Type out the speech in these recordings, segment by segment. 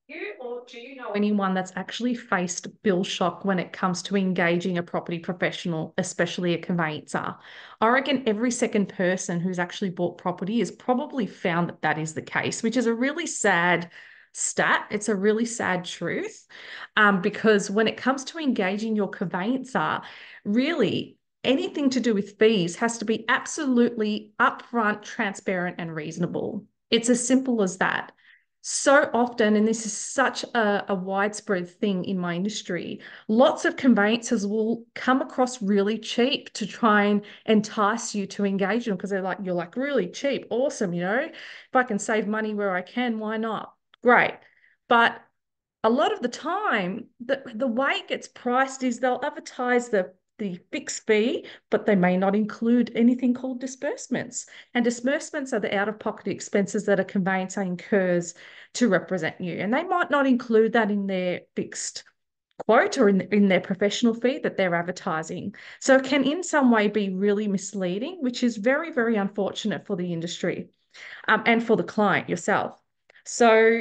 You or do you know anyone that's actually faced bill shock when it comes to engaging a property professional, especially a conveyancer? I reckon every second person who's actually bought property has probably found that that is the case, which is a really sad stat. It's a really sad truth, because when it comes to engaging your conveyancer, really anything to do with fees has to be absolutely upfront, transparent, and reasonable. It's as simple as that. So often, and this is such a widespread thing in my industry, lots of conveyancers will come across really cheap to try and entice you to engage them because they're like, you're like really cheap, awesome, if I can save money where I can, why not? Great. But a lot of the time, the way it gets priced is they'll advertise the fixed fee, but they may not include anything called disbursements. And disbursements are the out-of-pocket expenses that a conveyancer incurs to represent you. And they might not include that in their fixed quote or in their professional fee that they're advertising. So it can in some way be really misleading, which is very, very unfortunate for the industry, and for the client yourself. So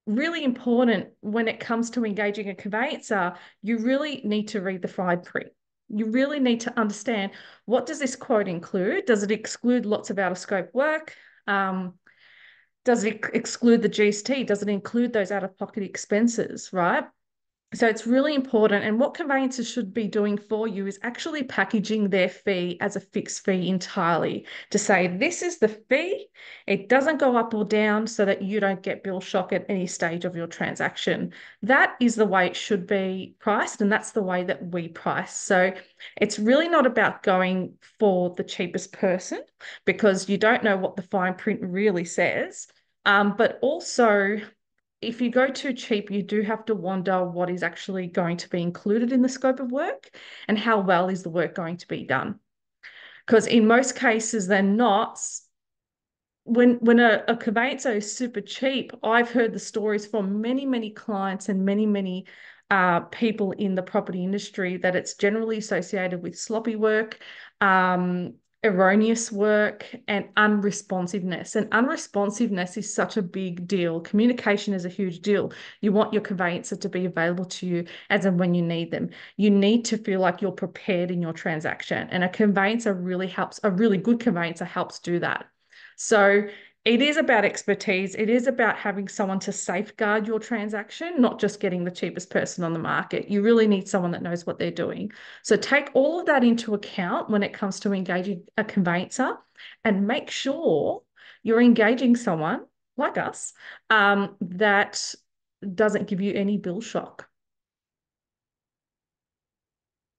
really important when it comes to engaging a conveyancer, you really need to read the fine print. You really need to understand, what does this quote include? Does it exclude lots of out of scope work? Does it exclude the GST? Does it include those out of pocket expenses, right? So it's really important. And what conveyancers should be doing for you is actually packaging their fee as a fixed fee entirely to say, this is the fee. It doesn't go up or down so that you don't get bill shock at any stage of your transaction. That is the way it should be priced. And that's the way that we price. So it's really not about going for the cheapest person because you don't know what the fine print really says. But also, if you go too cheap, you do have to wonder what is actually going to be included in the scope of work and how well is the work going to be done. Because in most cases, they're not. When a conveyancer is super cheap, I've heard the stories from many, many clients and many, many people in the property industry that it's generally associated with sloppy work, erroneous work, and unresponsiveness. And unresponsiveness is such a big deal. Communication is a huge deal. You want your conveyancer to be available to you as and when you need them. You need to feel like you're prepared in your transaction. And a conveyancer really helps, a really good conveyancer helps do that. So it is about expertise. It is about having someone to safeguard your transaction, not just getting the cheapest person on the market. You really need someone that knows what they're doing. So take all of that into account when it comes to engaging a conveyancer, and make sure you're engaging someone like us, that doesn't give you any bill shock.